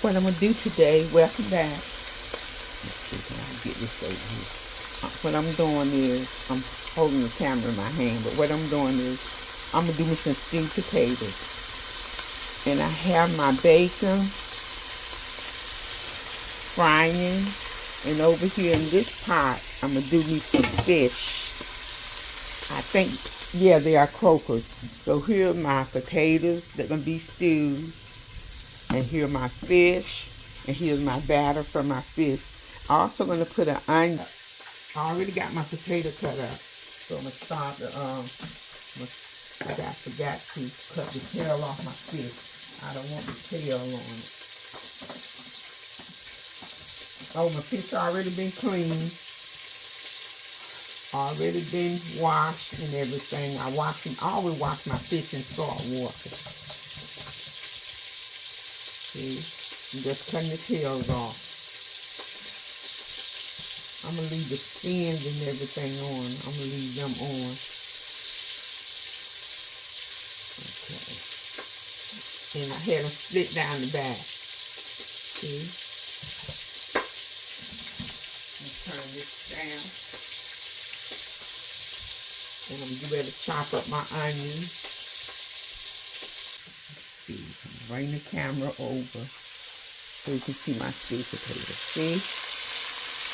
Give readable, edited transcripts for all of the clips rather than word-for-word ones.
what I'm going to do today. Welcome back. Let's see, can I get this over here? What I'm doing is, I'm holding the camera in my hand, but what I'm doing is, I'm going to do me some stewed potatoes. And I have my bacon frying. And over here in this pot, I'm going to do me some fish. I think, yeah, they are croakers. So here are my potatoes. They're going to be stewed. And here are my fish. And here's my batter for my fish. I'm also going to put an onion. I already got my potato cut up. So I'm going to start the, I forgot to cut the tail off my fish. I don't want the tail on it. Oh, my fish already been cleaned. Already been washed and everything. I always wash my fish in salt water. See? I'm just cutting the tails off. I'm going to leave the skins and everything on. I'm going to leave them on. Okay. And I had them split down the back. See? Turn this down. And I'm getting ready to chop up my onions. Let's see, bring the camera over so you can see my sweet potatoes. See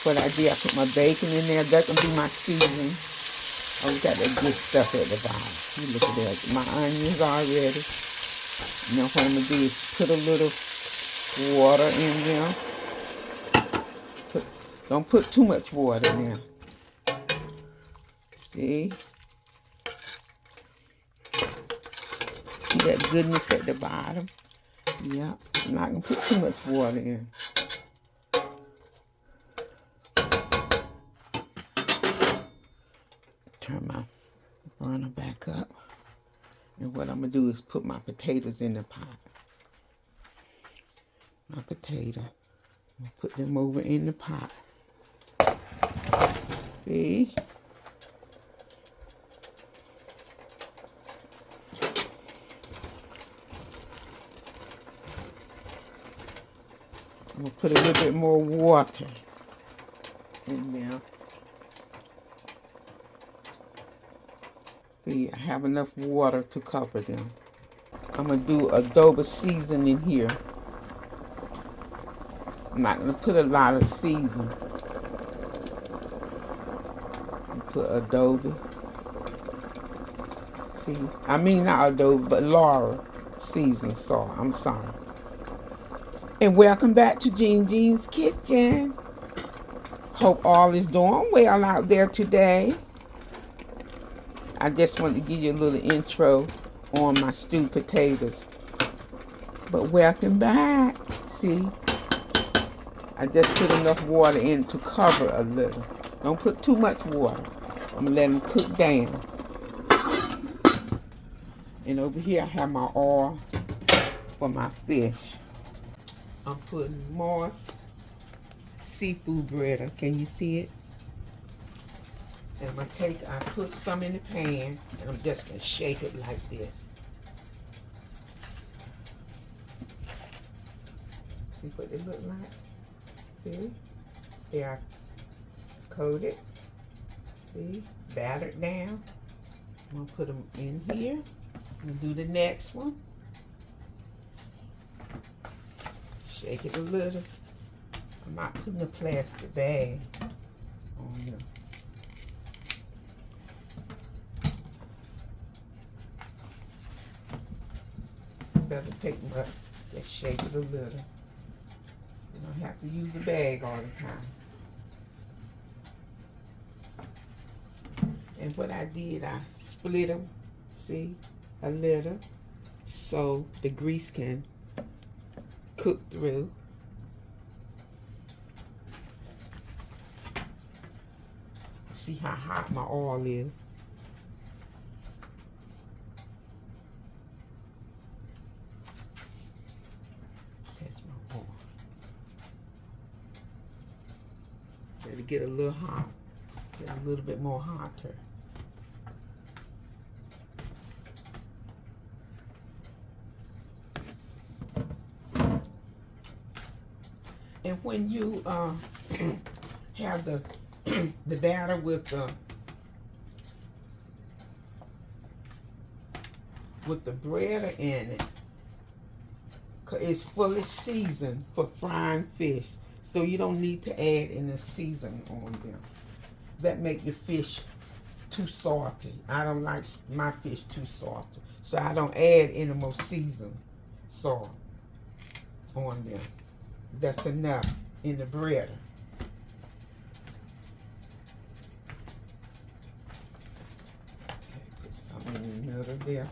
what I did? I put my bacon in there. That's gonna be my seasoning. Oh, we got that good stuff at the bottom. You look at that. My onions already. Now what I'm gonna do is put a little water in there. Don't put too much water in there. See? See that goodness at the bottom? Yep. I'm not going to put too much water in. Turn my burner back up. And what I'm going to do is put my potatoes in the pot. My potato. I'm going to put them over in the pot. See? I'm going to put a little bit more water in there. See, I have enough water to cover them. I'm going to do adobo seasoning here. I'm not going to put a lot of season. Put adobo. See, I mean not adobo, but Laura seasoned salt. I'm sorry. And welcome back to Jean's Kitchen. Hope all is doing well out there today. I just wanted to give you a little intro on my stewed potatoes. But welcome back. See, I just put enough water in to cover a little. Don't put too much water. I'm going to let them cook down. And over here I have my oil for my fish. I'm putting Moss seafood bread. Can you see it? And I'm going to I put some in the pan and I'm just going to shake it like this. See what they look like? See? They are coated. See? Battered down. I'm going to put them in here. I'm going to do the next one. Shake it a little. I'm not putting a plastic bag on them. Doesn't take much. Just shake it a little. You don't have to use a bag all the time. And what I did, I split them, see, a little, so the grease can cook through. See how hot my oil is. That's my oil. Let it get a little hot. Get a little bit more hotter. And when you have the the batter with the bread in it, it's fully seasoned for frying fish, so you don't need to add any seasoning on them. That make your fish too salty. I don't like my fish too salty, so I don't add any more seasoned salt on them. That's enough in the bread. Okay, put some in the middle there.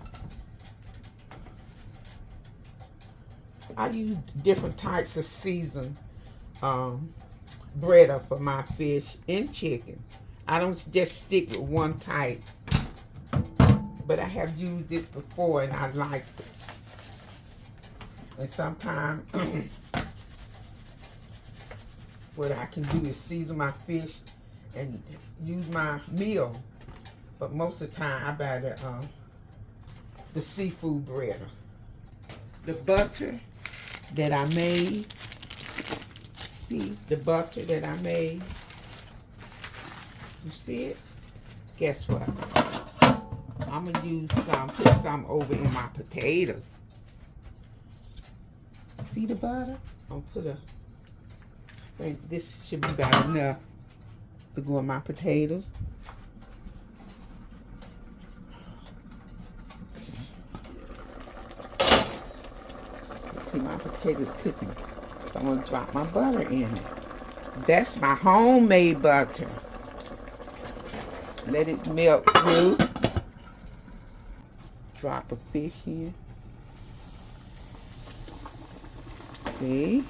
I use different types of seasoned bread for my fish and chicken. I don't just stick with one type, but I have used this before and I like it. And sometimes what I can do is season my fish and use my meal, but most of the time I buy the seafood bread. The butter that I made, see the butter that I made, you see it? Guess what? I'm gonna use some, put some over in my potatoes. See the butter? I'm gonna put I think this should be about enough to go in my potatoes. Okay. See my potatoes cooking. So I'm gonna drop my butter in it. That's my homemade butter. Let it melt through. Drop a fish in. See?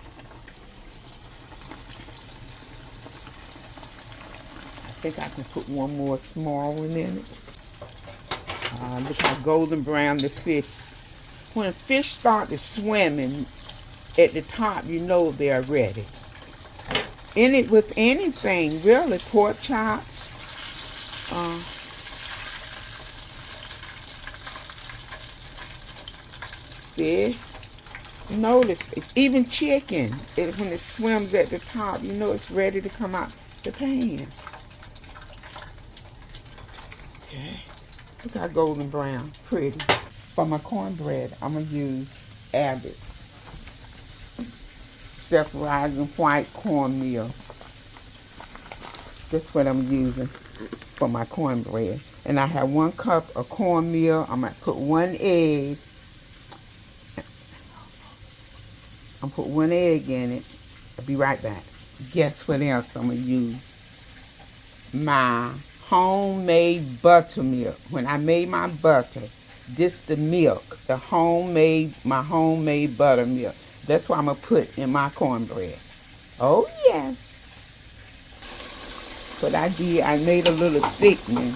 I think I can put one more small one in it. Look how golden brown the fish. When a fish starts swimming at the top, you know they're ready. In it with anything, really, pork chops. Fish. Notice, even chicken, when it swims at the top, you know it's ready to come out the pan. Okay. Look how golden brown, pretty. For my cornbread, I'm going to use Abbott self-rising white cornmeal. That's what I'm using for my cornbread. And I have 1 cup of cornmeal. I'm going to put 1 egg. I'm going to put 1 egg in it. I'll be right back. Guess what else I'm going to use? My homemade buttermilk. When I made my butter, this the milk, my homemade buttermilk. That's what I'm going to put in my cornbread. Oh, yes. What I did, I made a little thickening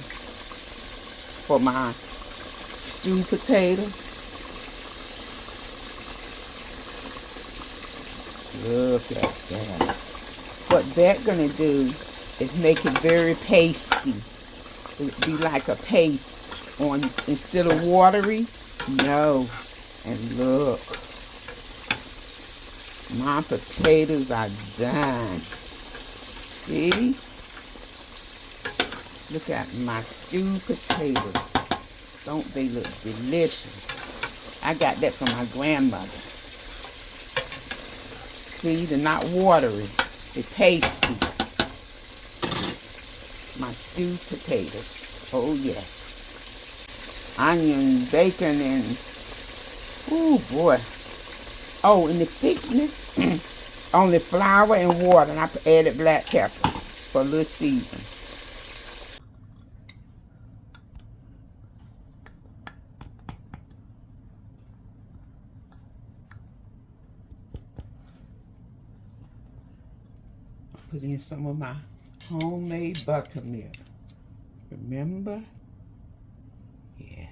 for my stewed potato. Look at that. What that's going to do is make it very pasty. It'll be like a paste on, instead of watery. No. And look. My potatoes are done. See? Look at my stewed potatoes. Don't they look delicious? I got that from my grandmother. See, they're not watery. They're pasty. My stewed potatoes. Oh, yes. Onion, bacon, and... ooh, boy. Oh, and the thickness, only flour and water, and I added black pepper for a little season. Put in some of my homemade buttermilk. Remember? Yes.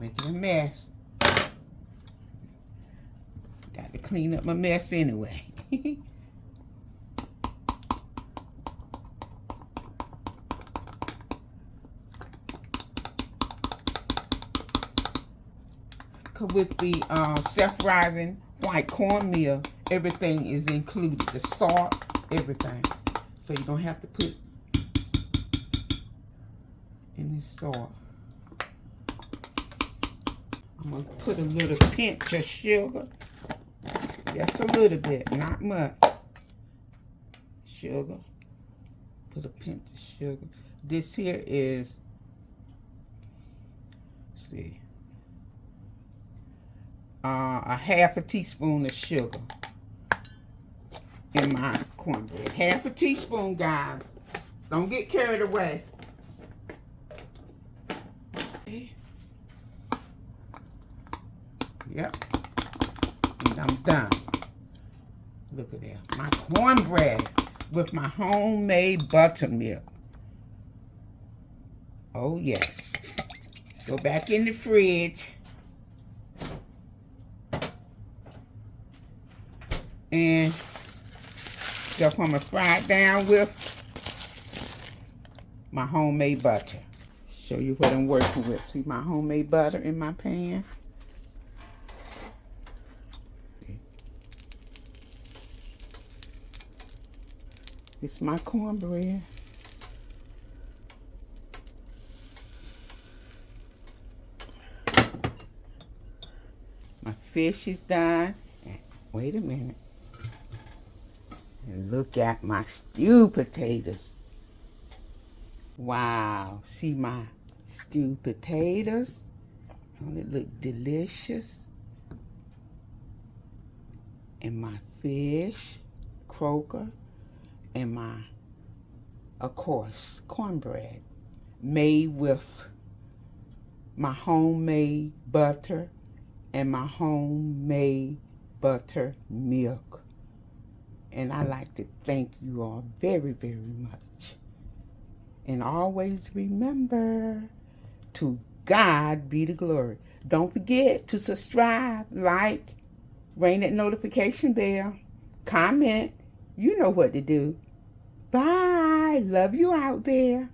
Making a mess. Got to clean up my mess anyway. With the self-rising white cornmeal, everything is included. The salt, everything. So you don't have to put any salt. I'm going to put a little pinch of sugar. Just a little bit, not much. Sugar. Put a pinch of sugar. This here is, let's see, a half a teaspoon of sugar in my cornbread. Half a teaspoon, guys. Don't get carried away. Okay. Yep. And I'm done. Look at that. My cornbread with my homemade buttermilk. Oh, yes. Go back in the fridge. And so I'm going to fry it down with my homemade butter. Show you what I'm working with. See my homemade butter in my pan? It's my cornbread. My fish is done. Wait a minute. And look at my stewed potatoes. Wow. See my stewed potatoes? Don't it look delicious? And my fish, croaker, and my, of course, cornbread made with my homemade butter and my homemade buttermilk. And I like to thank you all very, very much. And always remember, to God be the glory. Don't forget to subscribe, like, ring that notification bell, comment. You know what to do. Bye. Love you out there.